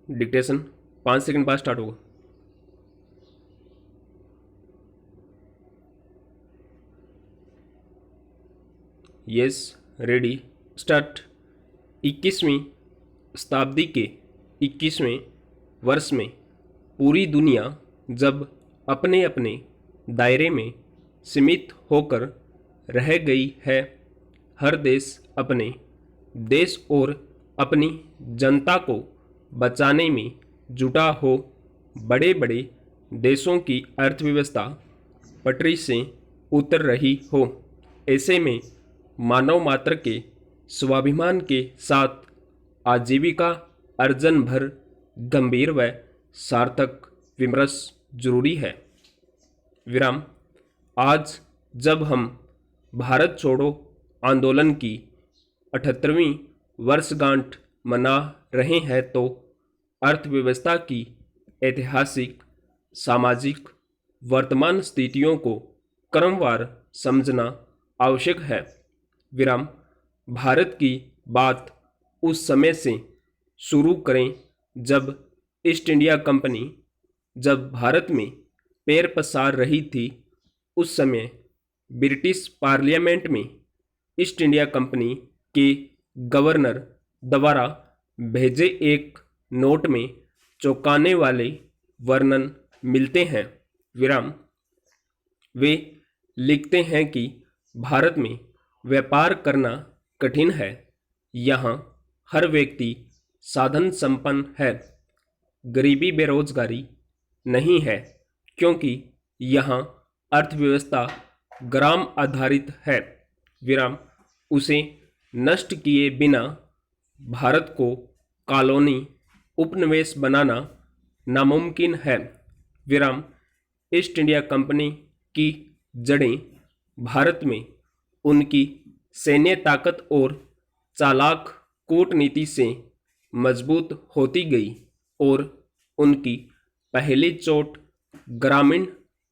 Dictation 5 second बाद start होगा। Yes, ready, start. 21वीं शताब्दी के 21वें वर्ष में पूरी दुनिया जब अपने अपने दायरे में सीमित होकर रह गई है, हर देश अपने देश और अपनी जनता को बचाने में जुटा हो, बड़े बड़े देशों की अर्थव्यवस्था पटरी से उतर रही हो, ऐसे में मानव मात्र के स्वाभिमान के साथ आजीविका अर्जन भर गंभीर व सार्थक विमर्श जरूरी है। विराम। आज जब हम भारत छोड़ो आंदोलन की 78वीं वर्षगांठ मना रहे हैं, तो अर्थव्यवस्था की ऐतिहासिक सामाजिक वर्तमान स्थितियों को क्रमवार समझना आवश्यक है। विराम। भारत की बात उस समय से शुरू करें जब ईस्ट इंडिया कंपनी जब भारत में पैर पसार रही थी। उस समय ब्रिटिश पार्लियामेंट में ईस्ट इंडिया कंपनी के गवर्नर द्वारा भेजे एक नोट में चौंकाने वाले वर्णन मिलते हैं। विराम। वे लिखते हैं कि भारत में व्यापार करना कठिन है। यहाँ हर व्यक्ति साधन संपन्न है, गरीबी बेरोजगारी नहीं है, क्योंकि यहाँ अर्थव्यवस्था ग्राम आधारित है। विराम। उसे नष्ट किए बिना भारत को कॉलोनी उपनिवेश बनाना नामुमकिन है। विराम। ईस्ट इंडिया कंपनी की जड़ें भारत में उनकी सैन्य ताकत और चालाक कूटनीति से मजबूत होती गई और उनकी पहली चोट ग्रामीण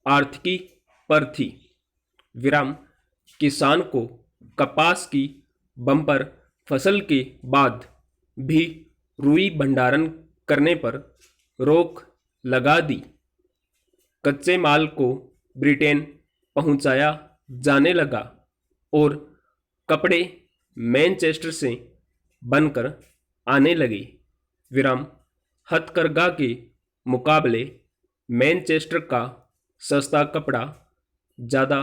आर्थिकी पर थी। विराम। किसान को कपास की बम्पर फसल के बाद भी रुई भंडारण करने पर रोक लगा दी। कच्चे माल को ब्रिटेन पहुंचाया जाने लगा और कपड़े मैनचेस्टर से बनकर आने लगे। विराम। हथकरघा के मुकाबले मैनचेस्टर का सस्ता कपड़ा ज़्यादा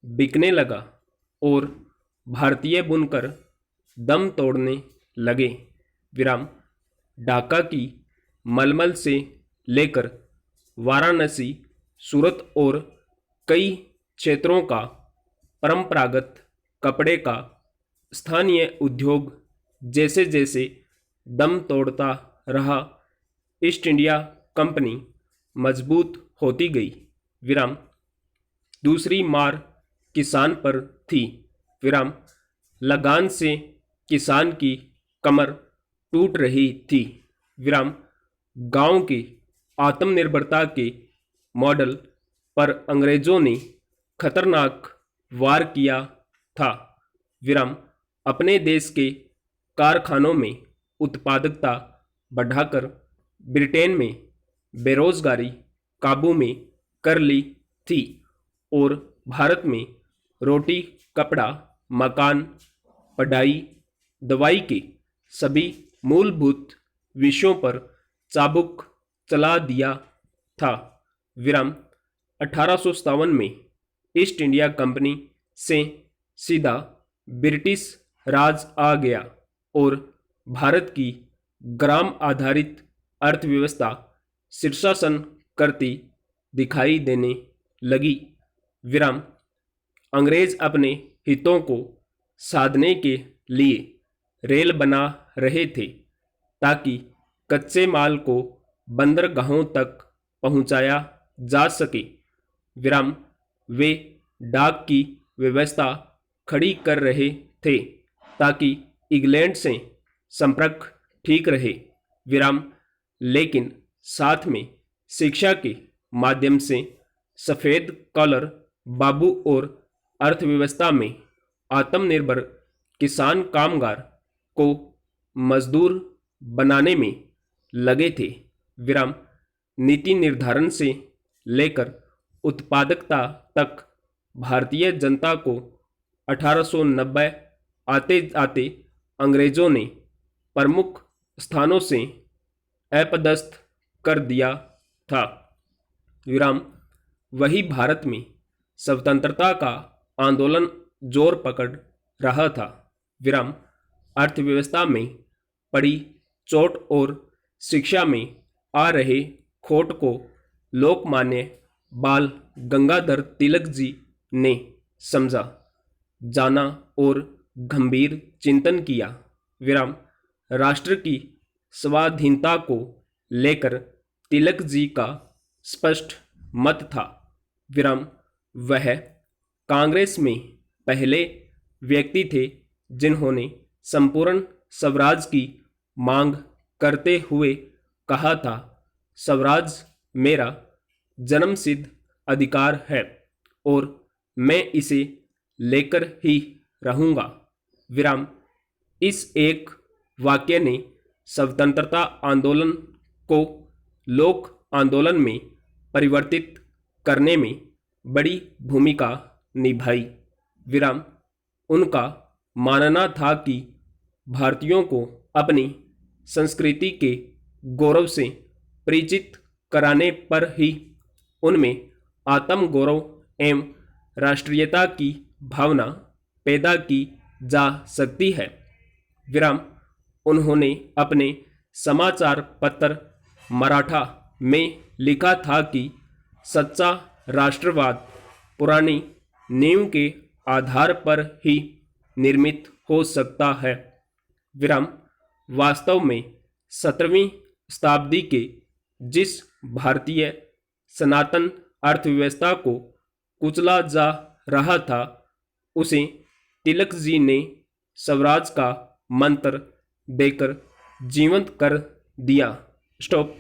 बिकने लगा और भारतीय बुनकर दम तोड़ने लगे। विराम। ढाका की मलमल से लेकर वाराणसी, सूरत और कई क्षेत्रों का परंपरागत कपड़े का स्थानीय उद्योग जैसे जैसे दम तोड़ता रहा, ईस्ट इंडिया कंपनी मजबूत होती गई। विराम। दूसरी मार किसान पर थी। विराम। लगान से किसान की कमर टूट रही थी। विराम। गांव की आत्मनिर्भरता के मॉडल पर अंग्रेजों ने खतरनाक वार किया था। विराम। अपने देश के कारखानों में उत्पादकता बढ़ाकर ब्रिटेन में बेरोजगारी काबू में कर ली थी और भारत में रोटी, कपड़ा, मकान, पढ़ाई, दवाई के सभी मूलभूत विषयों पर चाबुक चला दिया था। विराम। 1857 में ईस्ट इंडिया कंपनी से सीधा ब्रिटिश राज आ गया और भारत की ग्राम आधारित अर्थव्यवस्था शीर्षासन करती दिखाई देने लगी। विराम। अंग्रेज अपने हितों को साधने के लिए रेल बना रहे थे ताकि कच्चे माल को बंदरगाहों तक पहुंचाया जा सके। विराम। वे डाक की व्यवस्था खड़ी कर रहे थे ताकि इंग्लैंड से संपर्क ठीक रहे। विराम। लेकिन साथ में शिक्षा के माध्यम से सफ़ेद कॉलर बाबू और अर्थव्यवस्था में आत्मनिर्भर किसान कामगार को मजदूर बनाने में लगे थे। विराम नीति निर्धारण से लेकर उत्पादकता तक भारतीय जनता को 1890 आते आते अंग्रेजों ने प्रमुख स्थानों से अपदस्थ कर दिया था। विराम वही भारत में स्वतंत्रता का आंदोलन जोर पकड़ रहा था। विराम अर्थव्यवस्था में पड़ी चोट और शिक्षा में आ रहे खोट को लोकमान्य बाल गंगाधर तिलक जी ने समझा, जाना और गंभीर चिंतन किया। विराम राष्ट्र की स्वाधीनता को लेकर तिलक जी का स्पष्ट मत था। विराम वह कांग्रेस में पहले व्यक्ति थे जिन्होंने संपूर्ण स्वराज की मांग करते हुए कहा था, स्वराज मेरा जन्मसिद्ध अधिकार है और मैं इसे लेकर ही रहूंगा। विराम इस एक वाक्य ने स्वतंत्रता आंदोलन को लोक आंदोलन में परिवर्तित करने में बड़ी भूमिका निभाई। विराम उनका मानना था कि भारतीयों को अपनी संस्कृति के गौरव से परिचित कराने पर ही उनमें आत्मगौरव एवं राष्ट्रीयता की भावना पैदा की जा सकती है। विराम उन्होंने अपने समाचार पत्र मराठा में लिखा था कि सच्चा राष्ट्रवाद पुरानी नींव के आधार पर ही निर्मित हो सकता है। विराम वास्तव में 17वीं शताब्दी के जिस भारतीय सनातन अर्थव्यवस्था को कुचला जा रहा था, उसे तिलक जी ने स्वराज का मंत्र देकर जीवंत कर दिया। स्टॉप।